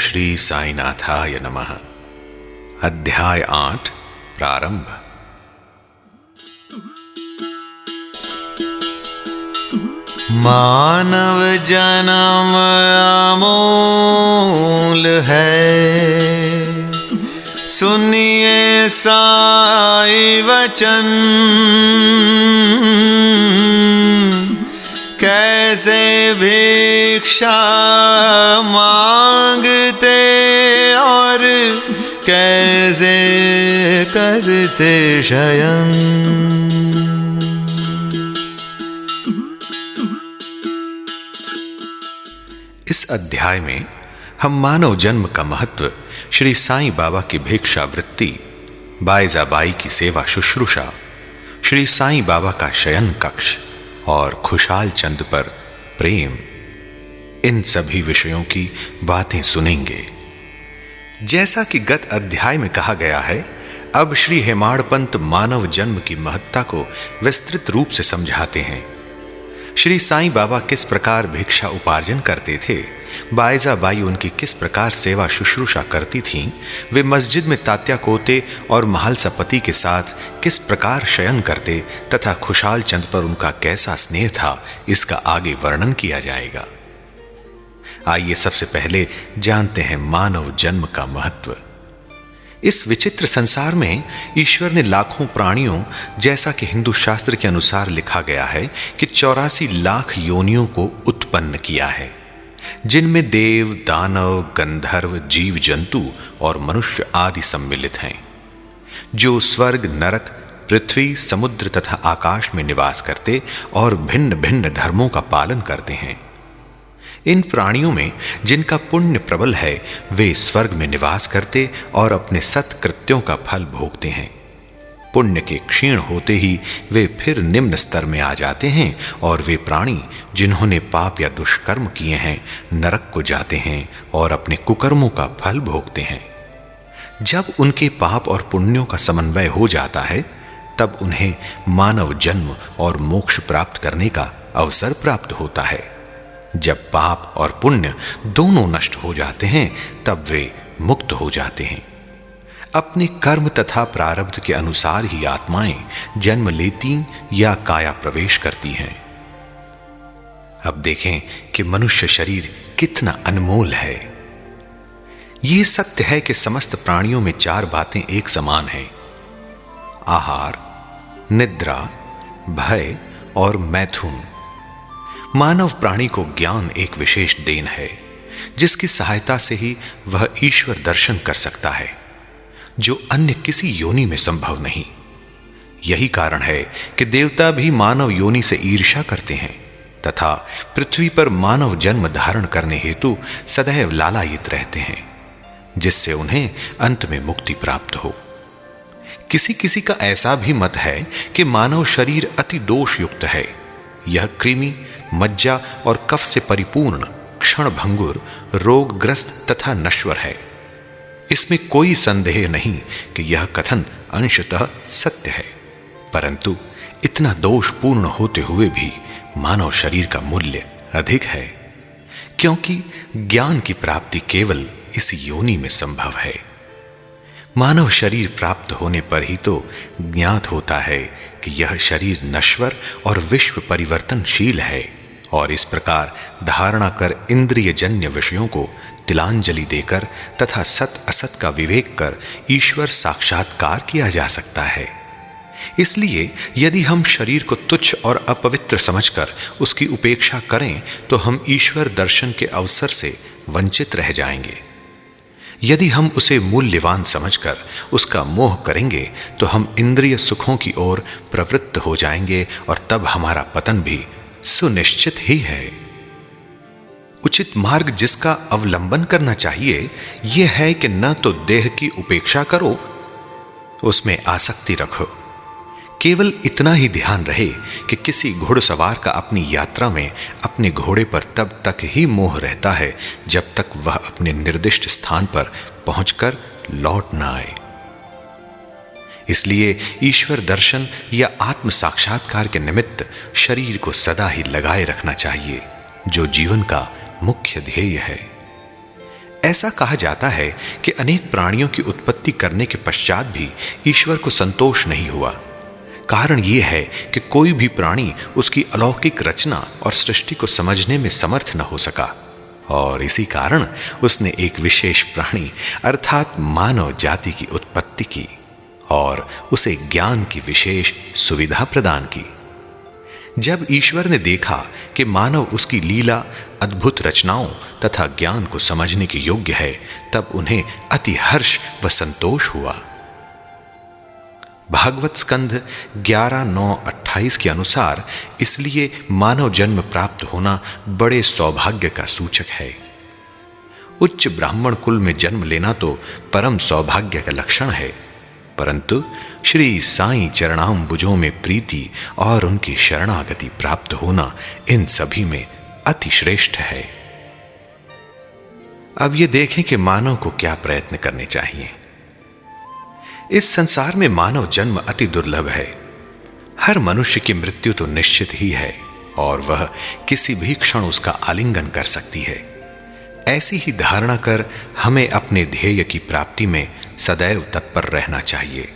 श्री साईनाथाय नमः। अध्याय 8 प्रारंभ। मानव जन्म अमूल है, सुनिए साई वचन। कैसे भिक्षा मांगते और कैसे करते शयन। इस अध्याय में हम मानव जन्म का महत्व, श्री साईं बाबा की भिक्षा वृत्ति, बायजा बाई की सेवा शुश्रूषा, श्री साईं बाबा का शयन कक्ष और खुशहाल चंद पर प्रेम, इन सभी विषयों की बातें सुनेंगे। जैसा कि गत अध्याय में कहा गया है, अब श्री हेमाड़ पंत मानव जन्म की महत्ता को विस्तृत रूप से समझाते हैं। श्री साईं बाबा किस प्रकार भिक्षा उपार्जन करते थे, बायजा बाई उनकी किस प्रकार सेवा शुश्रूषा करती थीं, वे मस्जिद में तात्या कोते और महालसा पति के साथ किस प्रकार शयन करते तथा खुशहाल चंद पर उनका कैसा स्नेह था, इसका आगे वर्णन किया जाएगा। आइए सबसे पहले जानते हैं मानव जन्म का महत्व। इस विचित्र संसार में ईश्वर ने लाखों प्राणियों, जैसा कि हिंदू शास्त्र के अनुसार लिखा गया है कि 84 लाख योनियों को उत्पन्न किया है, जिनमें देव, दानव, गंधर्व, जीव जंतु और मनुष्य आदि सम्मिलित हैं, जो स्वर्ग, नरक, पृथ्वी, समुद्र तथा आकाश में निवास करते और भिन्न भिन्न धर्मों का पालन करते हैं। इन प्राणियों में जिनका पुण्य प्रबल है, वे स्वर्ग में निवास करते और अपने सत्कृत्यों का फल भोगते हैं। पुण्य के क्षीण होते ही वे फिर निम्न स्तर में आ जाते हैं और वे प्राणी जिन्होंने पाप या दुष्कर्म किए हैं, नरक को जाते हैं और अपने कुकर्मों का फल भोगते हैं। जब उनके पाप और पुण्यों का समन्वय हो जाता है, तब उन्हें मानव जन्म और मोक्ष प्राप्त करने का अवसर प्राप्त होता है। जब पाप और पुण्य दोनों नष्ट हो जाते हैं, तब वे मुक्त हो जाते हैं। अपने कर्म तथा प्रारब्ध के अनुसार ही आत्माएं जन्म लेती या काया प्रवेश करती हैं। अब देखें कि मनुष्य शरीर कितना अनमोल है। यह सत्य है कि समस्त प्राणियों में 4 बातें एक समान हैं: आहार, निद्रा, भय और मैथुन। मानव प्राणी को ज्ञान एक विशेष देन है, जिसकी सहायता से ही वह ईश्वर दर्शन कर सकता है, जो अन्य किसी योनि में संभव नहीं। यही कारण है कि देवता भी मानव योनि से ईर्ष्या करते हैं तथा पृथ्वी पर मानव जन्म धारण करने हेतु सदैव लालायित रहते हैं, जिससे उन्हें अंत में मुक्ति प्राप्त हो। किसी किसी का ऐसा भी मत है कि मानव शरीर अति दोष युक्त है। यह कृमि, मज्जा और कफ से परिपूर्ण, क्षणभंगुर, रोगग्रस्त तथा नश्वर है। इसमें कोई संदेह नहीं कि यह कथन अंशतः सत्य है, परंतु इतना दोषपूर्ण होते हुए भी मानव शरीर का मूल्य अधिक है, क्योंकि ज्ञान की प्राप्ति केवल इस योनि में संभव है। मानव शरीर प्राप्त होने पर ही तो ज्ञात होता है कि यह शरीर नश्वर और विश्व परिवर्तनशील है, और इस प्रकार धारणा कर इंद्रियजन्य विषयों को तिलांजलि देकर तथा सत असत का विवेक कर ईश्वर साक्षात्कार किया जा सकता है। इसलिए यदि हम शरीर को तुच्छ और अपवित्र समझकर उसकी उपेक्षा करें, तो हम ईश्वर दर्शन के अवसर से वंचित रह जाएंगे। यदि हम उसे मूल्यवान समझकर उसका मोह करेंगे, तो हम इंद्रिय सुखों की ओर प्रवृत्त हो जाएंगे और तब हमारा पतन भी सुनिश्चित ही है। उचित मार्ग जिसका अवलंबन करना चाहिए, यह है कि न तो देह की उपेक्षा करो, उसमें आसक्ति रखो। केवल इतना ही ध्यान रहे कि किसी घुड़सवार का अपनी यात्रा में अपने घोड़े पर तब तक ही मोह रहता है जब तक वह अपने निर्दिष्ट स्थान पर पहुंचकर लौट न आए। इसलिए ईश्वर दर्शन या आत्म साक्षात्कार के निमित्त शरीर को सदा ही लगाए रखना चाहिए, जो जीवन का मुख्य ध्येय है। ऐसा कहा जाता है कि अनेक प्राणियों की उत्पत्ति करने के पश्चात भी ईश्वर को संतोष नहीं हुआ। कारण यह है कि कोई भी प्राणी उसकी अलौकिक रचना और सृष्टि को समझने में समर्थ न हो सका, और इसी कारण उसने एक विशेष प्राणी अर्थात मानव जाति की उत्पत्ति की और उसे ज्ञान की विशेष सुविधा प्रदान की। जब ईश्वर ने देखा कि मानव उसकी लीला, अद्भुत रचनाओं तथा ज्ञान को समझने के योग्य है, तब उन्हें अति हर्ष व संतोष हुआ। भागवत स्कंध 11:9-28 के अनुसार इसलिए मानव जन्म प्राप्त होना बड़े सौभाग्य का सूचक है। उच्च ब्राह्मण कुल में जन्म लेना तो परम सौभाग्य का लक्षण है, परंतु श्री साईं चरणाम्बुजों में प्रीति और उनकी शरणागति प्राप्त होना इन सभी में अति श्रेष्ठ है। अब ये देखें कि मानव को क्या प्रयत्न करने चाहिए। इस संसार में मानव जन्म अति दुर्लभ है। हर मनुष्य की मृत्यु तो निश्चित ही है और वह किसी भी क्षण उसका आलिंगन कर सकती है। ऐसी ही धारणा कर हमें अपने ध्येय की प्राप्ति में सदैव तत्पर रहना चाहिए।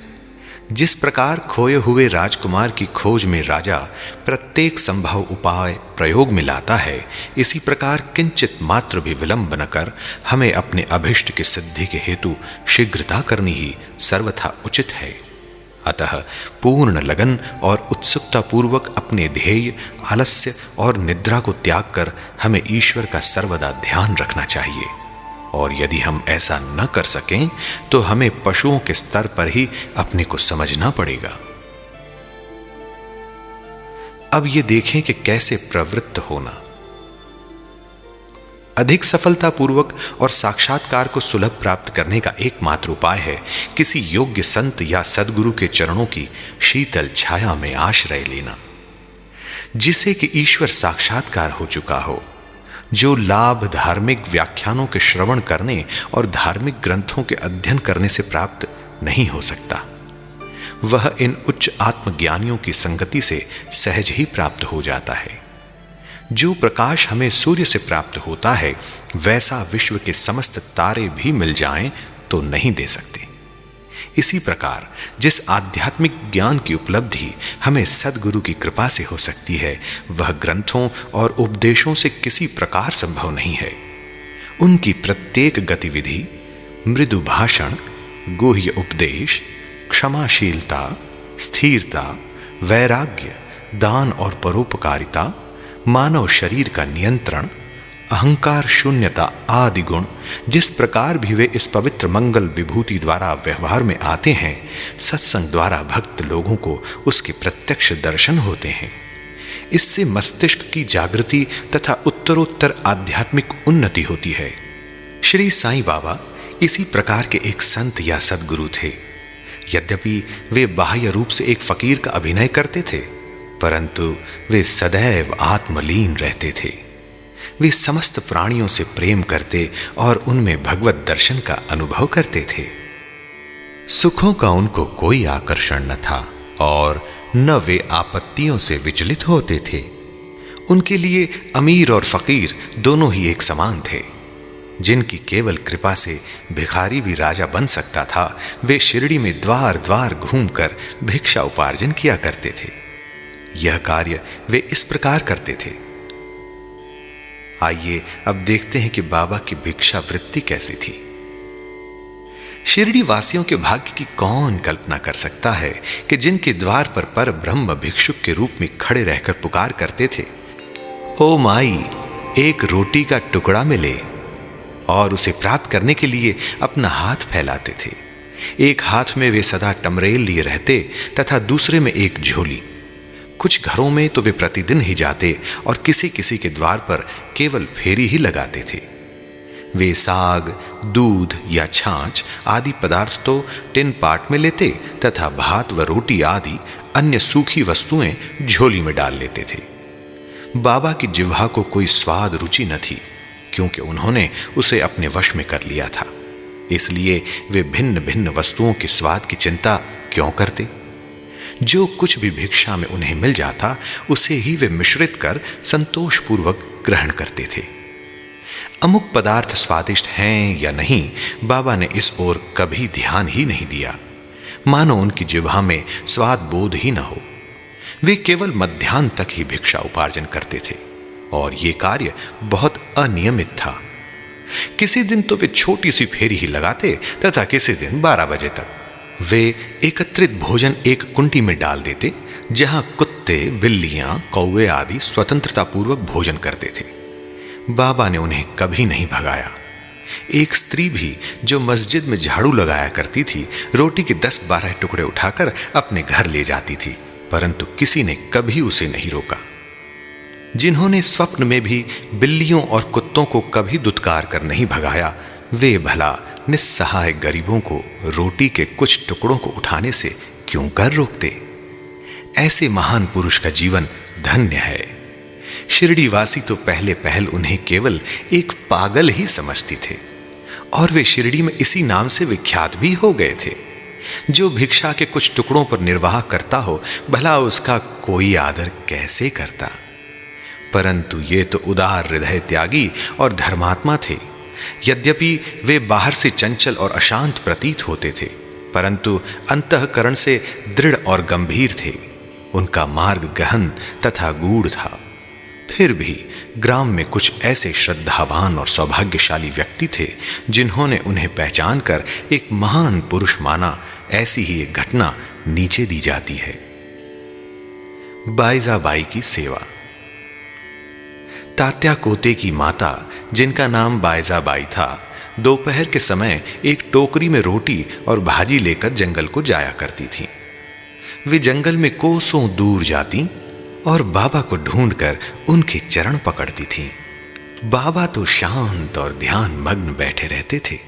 जिस प्रकार खोए हुए राजकुमार की खोज में राजा प्रत्येक संभव उपाय प्रयोग में लाता है, इसी प्रकार किंचित मात्र भी विलंब न कर हमें अपने अभिष्ट की सिद्धि के हेतु शीघ्रता करनी ही सर्वथा उचित है। अतः पूर्ण लगन और उत्सुकता पूर्वक अपने ध्येय, आलस्य और निद्रा को त्याग कर हमें ईश्वर का सर्वदा ध्यान रखना चाहिए, और यदि हम ऐसा न कर सकें तो हमें पशुओं के स्तर पर ही अपने को समझना पड़ेगा। अब ये देखें कि कैसे प्रवृत्त होना। अधिक सफलतापूर्वक और साक्षात्कार को सुलभ प्राप्त करने का एकमात्र उपाय है किसी योग्य संत या सद्गुरु के चरणों की शीतल छाया में आश्रय लेना, जिसे कि ईश्वर साक्षात्कार हो चुका हो। जो लाभ धार्मिक व्याख्यानों के श्रवण करने और धार्मिक ग्रंथों के अध्ययन करने से प्राप्त नहीं हो सकता, वह इन उच्च आत्मज्ञानियों की संगति से सहज ही प्राप्त हो जाता है। जो प्रकाश हमें सूर्य से प्राप्त होता है, वैसा विश्व के समस्त तारे भी मिल जाएं तो नहीं दे सकते। इसी प्रकार जिस आध्यात्मिक ज्ञान की उपलब्धि हमें सद्गुरु की कृपा से हो सकती है, वह ग्रंथों और उपदेशों से किसी प्रकार संभव नहीं है। उनकी प्रत्येक गतिविधि, मृदु भाषण, गुह्य उपदेश, क्षमाशीलता, स्थिरता, वैराग्य, दान और परोपकारिता, मानव शरीर का नियंत्रण, अहंकार शून्यता आदि गुण जिस प्रकार भी वे इस पवित्र मंगल विभूति द्वारा व्यवहार में आते हैं, सत्संग द्वारा भक्त लोगों को उसके प्रत्यक्ष दर्शन होते हैं। इससे मस्तिष्क की जागृति तथा उत्तरोत्तर आध्यात्मिक उन्नति होती है। श्री साईं बाबा इसी प्रकार के एक संत या सद्गुरु थे। यद्यपि वे बाह्य रूप से एक फकीर का अभिनय करते थे, परंतु वे सदैव आत्मलीन रहते थे। वे समस्त प्राणियों से प्रेम करते और उनमें भगवत दर्शन का अनुभव करते थे। सुखों का उनको कोई आकर्षण न था और न वे आपत्तियों से विचलित होते थे। उनके लिए अमीर और फकीर दोनों ही एक समान थे। जिनकी केवल कृपा से भिखारी भी राजा बन सकता था, वे शिरडी में द्वार द्वार घूमकर भिक्षा उपार्जन किया करते थे। यह कार्य वे इस प्रकार करते थे। आइए अब देखते हैं कि बाबा की भिक्षा वृत्ति कैसी थी। शिरडी वासियों के भाग्य की कौन कल्पना कर सकता है कि जिनके द्वार पर ब्रह्म भिक्षुक के रूप में खड़े रहकर पुकार करते थे, ओ माई, एक रोटी का टुकड़ा मिले, और उसे प्राप्त करने के लिए अपना हाथ फैलाते थे। एक हाथ में वे सदा टमरेल लिए रहते तथा दूसरे में एक झोली। कुछ घरों में तो वे प्रतिदिन ही जाते और किसी किसी के द्वार पर केवल फेरी ही लगाते थे। वे साग, दूध या छाछ आदि पदार्थ तो टिन पाट में लेते तथा भात व रोटी आदि अन्य सूखी वस्तुएं झोली में डाल लेते थे। बाबा की जिह्वा को कोई स्वाद रुचि न थी, क्योंकि उन्होंने उसे अपने वश में कर लिया था। इसलिए वे भिन्न भिन्न वस्तुओं के स्वाद की चिंता क्यों करते। जो कुछ भी भिक्षा में उन्हें मिल जाता, उसे ही वे मिश्रित कर संतोषपूर्वक ग्रहण करते थे। अमुक पदार्थ स्वादिष्ट हैं या नहीं, बाबा ने इस ओर कभी ध्यान ही नहीं दिया, मानो उनकी जिह्वा में स्वाद बोध ही न हो। वे केवल मध्याह्न तक ही भिक्षा उपार्जन करते थे और ये कार्य बहुत अनियमित था। किसी दिन तो वे छोटी सी फेरी ही लगाते तथा किसी दिन 12 बजे तक। वे एकत्रित भोजन एक कुंडी में डाल देते, जहां कुत्ते, बिल्लियां, कौवे आदि स्वतंत्रता पूर्वक भोजन करते थे। बाबा ने उन्हें कभी नहीं भगाया। एक स्त्री भी जो मस्जिद में झाड़ू लगाया करती थी, रोटी के 10-12 टुकड़े उठाकर अपने घर ले जाती थी, परंतु किसी ने कभी उसे नहीं रोका। जिन्होंने स्वप्न में भी बिल्लियों और कुत्तों को कभी दुत्कार कर नहीं भगाया, वे भला निस्सहाय गरीबों को रोटी के कुछ टुकड़ों को उठाने से क्यों कर रोकते? ऐसे महान पुरुष का जीवन धन्य है। शिरडी वासी तो पहले पहल उन्हें केवल एक पागल ही समझते थे और वे शिरडी में इसी नाम से विख्यात भी हो गए थे। जो भिक्षा के कुछ टुकड़ों पर निर्वाह करता हो, भला उसका कोई आदर कैसे करता? परंतु ये तो उदार हृदय त्यागी और धर्मात्मा थे। यद्यपि वे बाहर से चंचल और अशांत प्रतीत होते थे, परंतु अंतःकरण से दृढ़ और गंभीर थे। उनका मार्ग गहन तथा गूढ़ था। फिर भी ग्राम में कुछ ऐसे श्रद्धावान और सौभाग्यशाली व्यक्ति थे जिन्होंने उन्हें पहचान कर एक महान पुरुष माना। ऐसी ही एक घटना नीचे दी जाती है। बाईजाबाई की सेवा। तात्या कोते की माता, जिनका नाम बाईजाबाई था, दोपहर के समय एक टोकरी में रोटी और भाजी लेकर जंगल को जाया करती थी। वे जंगल में कोसों दूर जाती और बाबा को ढूंढकर उनके चरण पकड़ती थीं। बाबा तो शांत और ध्यान मग्न बैठे रहते थे।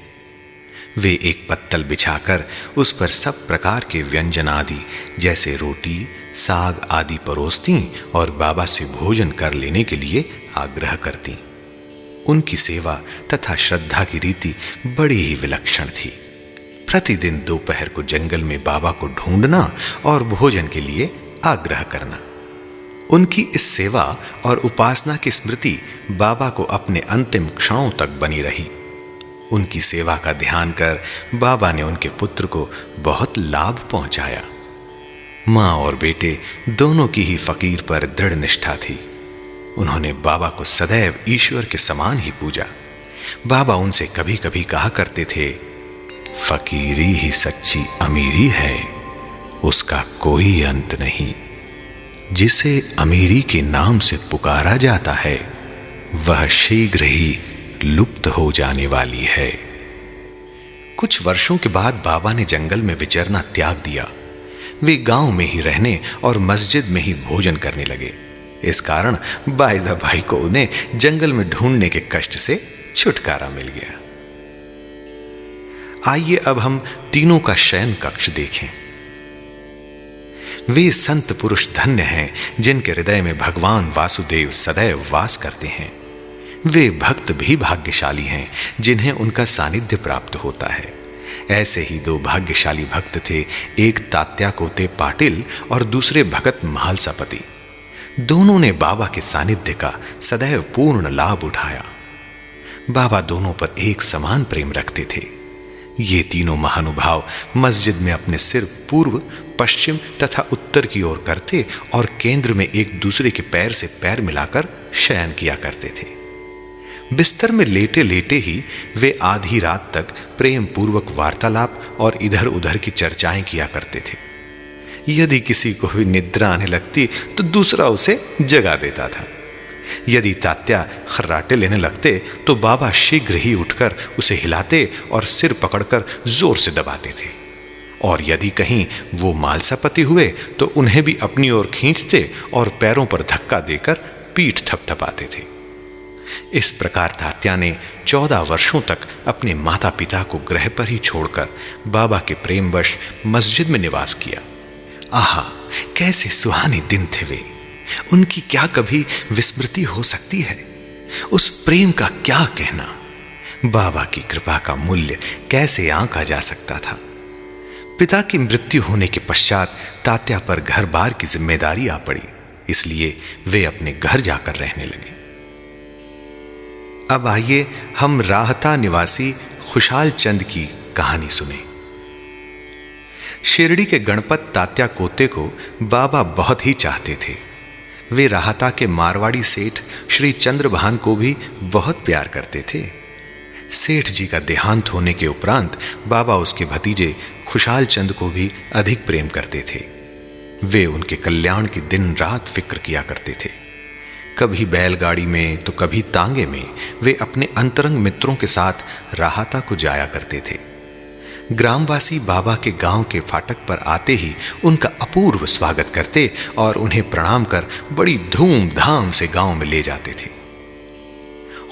वे एक पत्तल बिछाकर उस पर सब प्रकार के व्यंजन आदि जैसे रोटी, साग आदि परोसती और बाबा से भोजन कर लेने के लिए आग्रह करती। उनकी सेवा तथा श्रद्धा की रीति बड़ी ही विलक्षण थी। प्रतिदिन दोपहर को जंगल में बाबा को ढूंढना और भोजन के लिए आग्रह करना। उनकी इस सेवा और उपासना की स्मृति बाबा को अपने अंतिम क्षणों तक बनी रही। उनकी सेवा का ध्यान कर बाबा ने उनके पुत्र को बहुत लाभ पहुंचाया। मां और बेटे दोनों की ही फकीर पर दृढ़ निष्ठा थी। उन्होंने बाबा को सदैव ईश्वर के समान ही पूजा। बाबा उनसे कभी कभी कहा करते थे, फकीरी ही सच्ची अमीरी है, उसका कोई अंत नहीं। जिसे अमीरी के नाम से पुकारा जाता है, वह शीघ्र ही लुप्त हो जाने वाली है। कुछ वर्षों के बाद बाबा ने जंगल में विचरना त्याग दिया। वे गांव में ही रहने और मस्जिद में ही भोजन करने लगे। इस कारण बाईजाबाई को उन्हें जंगल में ढूंढने के कष्ट से छुटकारा मिल गया। आइए अब हम तीनों का शयन कक्ष देखें। वे संत पुरुष धन्य हैं जिनके हृदय में भगवान वासुदेव सदैव वास करते हैं। वे भक्त भी भाग्यशाली हैं जिन्हें उनका सानिध्य प्राप्त होता है। ऐसे ही दो भाग्यशाली भक्त थे, एक तात्या कोते पाटिल और दूसरे भगत महालसापति। दोनों ने बाबा के सानिध्य का सदैव पूर्ण लाभ उठाया। बाबा दोनों पर एक समान प्रेम रखते थे। ये तीनों महानुभाव मस्जिद में अपने सिर पूर्व, पश्चिम तथा उत्तर की ओर करते और केंद्र में एक दूसरे के पैर से पैर मिलाकर शयन किया करते थे। बिस्तर में लेटे लेटे ही वे आधी रात तक प्रेम पूर्वक वार्तालाप और इधर उधर की चर्चाएं किया करते थे। यदि किसी को भी निद्रा आने लगती तो दूसरा उसे जगा देता था। यदि तात्या खर्राटे लेने लगते तो बाबा शीघ्र ही उठकर उसे हिलाते और सिर पकड़कर जोर से दबाते थे। और यदि कहीं वो मालसापति हुए तो उन्हें भी अपनी ओर खींचते और पैरों पर धक्का देकर पीठ थपथपाते थे। इस प्रकार तात्या ने 14 वर्षों तक अपने माता पिता को गृह पर ही छोड़कर बाबा के प्रेमवश मस्जिद में निवास किया। आहा, कैसे सुहाने दिन थे वे! उनकी क्या कभी विस्मृति हो सकती है? उस प्रेम का क्या कहना! बाबा की कृपा का मूल्य कैसे आंका जा सकता था। पिता की मृत्यु होने के पश्चात तात्या पर घर बार की जिम्मेदारी आ पड़ी, इसलिए वे अपने घर जाकर रहने लगे। अब आइए हम राहता निवासी खुशाल चंद की कहानी सुने। शिरडी के गणपत तात्या कोते को बाबा बहुत ही चाहते थे। वे राहता के मारवाड़ी सेठ श्री चंद्रभान को भी बहुत प्यार करते थे। सेठ जी का देहांत होने के उपरांत बाबा उसके भतीजे खुशाल चंद को भी अधिक प्रेम करते थे। वे उनके कल्याण की दिन रात फिक्र किया करते थे। कभी बैलगाड़ी में तो कभी तांगे में वे अपने अंतरंग मित्रों के साथ राहता को जाया करते थे। ग्रामवासी बाबा के गांव के फाटक पर आते ही उनका अपूर्व स्वागत करते और उन्हें प्रणाम कर बड़ी धूमधाम से गांव में ले जाते थे।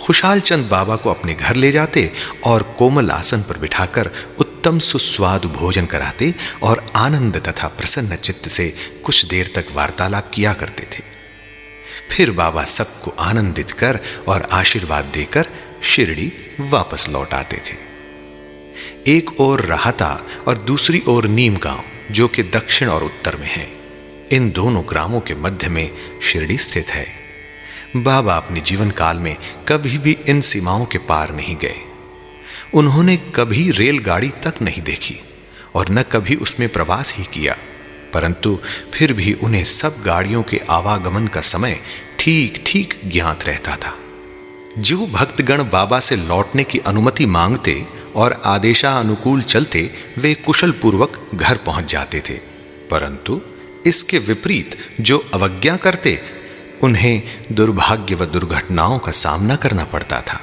खुशाल चंद बाबा को अपने घर ले जाते और कोमल आसन पर बिठाकर उत्तम सुस्वादु भोजन कराते और आनंद तथा प्रसन्न चित्त से कुछ देर तक वार्तालाप किया करते थे। फिर बाबा सबको आनंदित कर और आशीर्वाद देकर शिरडी वापस लौट आते थे। एक ओर राहता और दूसरी ओर नीम गांव, जो कि दक्षिण और उत्तर में है। इन दोनों ग्रामों के मध्य में शिरडी स्थित है। बाबा अपने जीवन काल में कभी भी इन सीमाओं के पार नहीं गए। उन्होंने कभी रेलगाड़ी तक नहीं देखी और न कभी उसमें प्रवास ही किया, परंतु फिर भी उन्हें सब गाड़ियों के आवागमन का समय ठीक ठीक ज्ञात रहता था। जो भक्तगण बाबा से लौटने की अनुमति मांगते और आदेशानुकूल चलते, वे कुशल पूर्वक घर पहुंच जाते थे, परंतु इसके विपरीत जो अवज्ञा करते, उन्हें दुर्भाग्य व दुर्घटनाओं का सामना करना पड़ता था।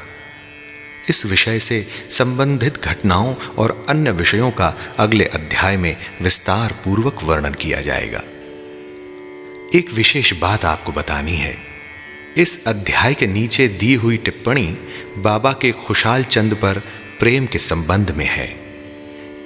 इस विषय से संबंधित घटनाओं और अन्य विषयों का अगले अध्याय में विस्तार पूर्वक वर्णन किया जाएगा। एक विशेष बात आपको बतानी है। इस अध्याय के नीचे दी हुई टिप्पणी बाबा के खुशाल चंद पर प्रेम के संबंध में है।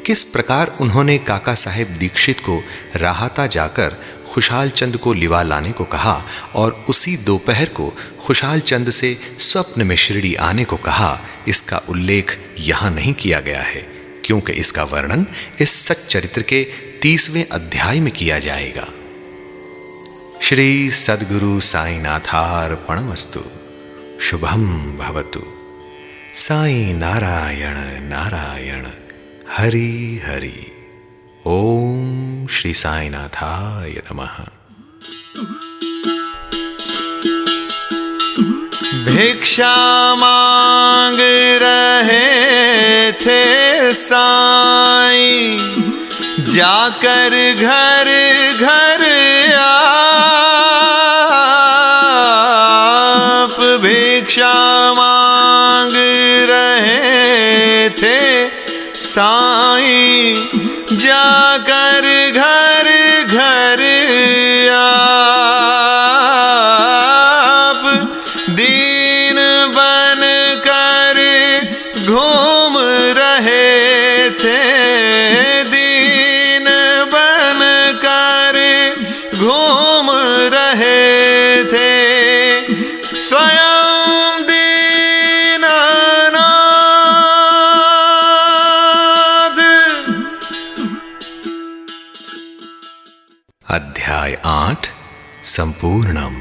किस प्रकार उन्होंने काका साहेब दीक्षित को राहता जाकर खुशाल चंद को लिवा लाने को कहा और उसी दोपहर को खुशाल चंद से स्वप्न में शिरडी आने को कहा, इसका उल्लेख यहां नहीं किया गया है, क्योंकि इसका वर्णन इस सच्चरित्र के 30वें अध्याय में किया जाएगा। श्री सद्गुरु साईनाथार्पणमस्तु। शुभम भवतु। साई नारायण नारायण हरि हरि। ओम श्री साईनाथाय नमः। भिक्षा मांग रहे थे साईं, जाकर घर घर आप भिक्षा मांग रहे थे साईं, जाकर घर घर आप दीन बन कर घूम रहे थे, दीन बन कर घूम रहे थे, स्वयं दीनानाथ। अध्याय 8 संपूर्णम।